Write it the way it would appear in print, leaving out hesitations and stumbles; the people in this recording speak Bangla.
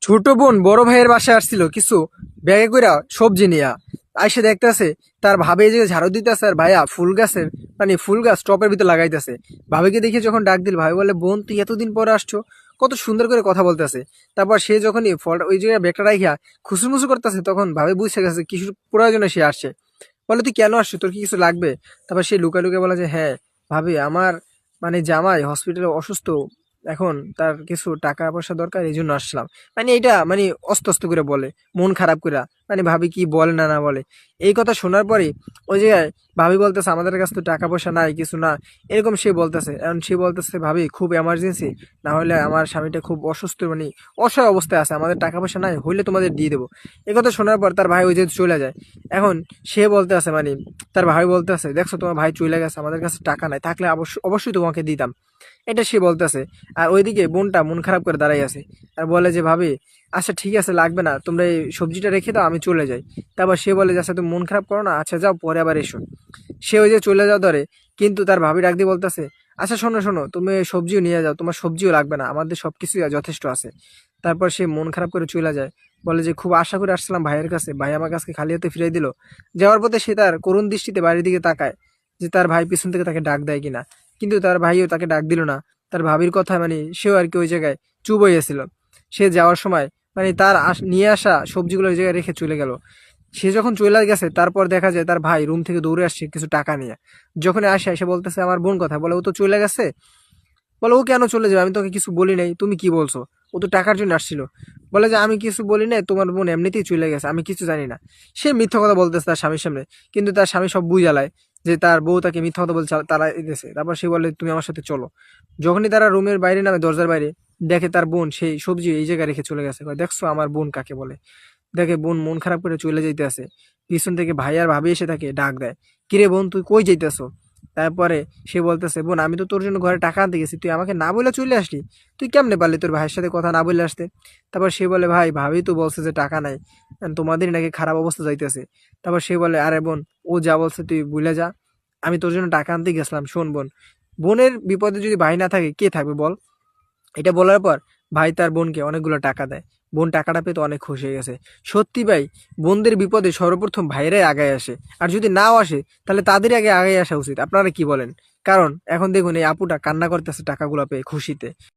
ছোট বোন বড় ভাইয়ের বাসায় আসছিল কিছু ব্যাগে কইরা সবজি নিয়া আইসে দেখতেছে তার ভাবে এই যে ঝাড়ু দিতেছে আর ভাইয়া ফুল গাছের মানে ফুল গাছ টপের ভিতর লাগাইতেছে। ভাবিকে দেখে যখন ডাক দিল ভাই বলে, বোন তুই এতদিন পরে আসছো, কত সুন্দর করে কথা বলতেছে। তারপর সে যখনই ফলটা ওই জায়গায় ব্যাগটা রাখিয়া খুসুমুসু করতেছে তখন ভাবে বুঝে গেছে কিছু প্রয়োজনে সে আসছে। বলে, তুই কেন আসছো, তোর কি কিছু লাগবে? তারপর সে লুকা লুকে বলে যে, হ্যাঁ ভাবি, আমার মানে জামাই হসপিটালে অসুস্থ, এখন তার কিছু টাকা পয়সা দরকার, এই জন্য আসলাম। মানে এটা মানে অস্ত অস্ত করে বলে, মন খারাপ করে। মানে ভাবি কি বলে না না বলে। এই কথা শোনার পরে ওই জায়গায় ভাবি বলতেছে, আমাদের কাছে তো টাকা পয়সা নাই, কিছু না, এরকম সে বলতেছে। এখন সে বলতেছে, ভাবি খুব এমার্জেন্সি, না হলে আমার স্বামীটা খুব অসুস্থ, মানে অসহায় অবস্থায় আছে, আমাদের টাকা পয়সা নাই, হইলে তোমাদের দিয়ে দেবো। এই কথা শোনার পর তার ভাই ওই যে চলে যায়। এখন সে বলতে আছে মানে তার ভাই বলতে আছে, দেখছো তোমার ভাই চলে গেছে, আমাদের কাছে টাকা নাই, থাকলে অবশ্যই তোমাকে দিতাম। এটা সে বলতেছে। আর ওইদিকে বোনটা মন খারাপ করে দাঁড়াই আছে আর বলে যে, ভাবি আচ্ছা ঠিক আছে, লাগবে না, তোমরা এই সবজিটা রেখে দাও, আমি চলে যাই। তারপর সে বলে যে, আচ্ছা তুমি মন খারাপ করো না, আচ্ছা যাও, পরে আবার এসো। সে ওই যে চলে যাও ধরে, কিন্তু তার ভাবি ডাক দিয়ে বলতেছে, আচ্ছা শোনো শোনো, তুমি এই সবজিও নিয়ে যাও, তোমার সবজিও লাগবে না, আমাদের সবকিছুই যথেষ্ট আছে। তারপর সে মন খারাপ করে চলে যায়। বলে যে, খুব আশা করে আসছিলাম ভাইয়ের কাছে, ভাই আমার কাছে খালি হাতে ফিরিয়ে দিল। যাওয়ার পথে সে তার করুণ দৃষ্টিতে বাড়ির দিকে তাকায় যে তার ভাই পিছন থেকে তাকে ডাক দেয় কিনা, কিন্তু তার ভাইও তাকে ডাক দিল না। তার ভাবির কথা মানে সেও আর কি ওই জায়গায় চুপ হয়ে গেছিল। সে যাওয়ার সময় মানে তার নিয়ে আসা সবজিগুলো ওই জায়গায় রেখে চলে গেল। সে যখন চলে গেছে তারপর দেখা যায় তার ভাই রুম থেকে দৌড়ে আসছে কিছু টাকা নিয়ে। যখন আসে এসে বলতেছে, আমার বোন কথা, বলে ও তো চলে গেছে। বলে, ও কেন চলে যাবে, আমি তোকে কিছু বলি নাই, তুমি কি বলছো? ও তো টাকার জন্য আসছিল। বলে যে, আমি কিছু বলি নাই, তোমার বোন এমনিতেই চলে গেছে, আমি কিছু জানি না। সে মিথ্যা কথা বলতেছে তার স্বামীর সামনে, কিন্তু তার স্বামী সব বুঝালায় যে তার বউ তাকে মিথ্যা কথা বলছে, তারা দিতেছে। তারপর সে বলে, তুমি আমার সাথে চলো। যখনই তারা রুমের বাইরে নামে দরজার বাইরে, দেখে তার বোন সেই সবজি এই জায়গায় রেখে চলে গেছে। কয়, দেখছো আমার বোন কাকে বলে। দেখে বোন মন খারাপ করে চলে যাইতে আছে। পিছন থেকে ভাই আর ভাবি এসে তাকে ডাক দেয়, কিরে বোন তুই কই যাইতেছো? তারপরে সে বলতেছে, বোন আমি তো তোর জন্য ঘরে টাকা আনতে গেছি, তুই আমাকে না বলে চলে আসলি, তুই কেমনে পারলি তোর ভাইয়ের সাথে কথা না বলে আসতে? তারপর সে বলে, ভাই ভাবি তো বলছে যে টাকা নাই, তোমাদের নাকি খারাপ অবস্থা যাইতেছে। তারপর সে বলে, আরে বোন, ও যা বলছে তুই ভুলে যা, আমি তোর জন্য টাকা আনতে গেছিলাম। শোন বোন, বোনের বিপদে যদি ভাই না থাকে কে থাকবে বল? এটা বলার পর ভাই তার বোনকে অনেকগুলো টাকা দেয়। বোন টাকাটা পেতে অনেক খুশি হয়ে গেছে। সত্যি ভাই, বোনদের বিপদে সর্বপ্রথম ভাইরাই আগায় আসে, আর যদি নাও আসে তাহলে তাদের আগে আগায় আসা উচিত। আপনারা কি বলেন? কারণ এখন দেখুন এই আপুটা কান্না করতেছে টাকাগুলো পেয়ে খুশিতে।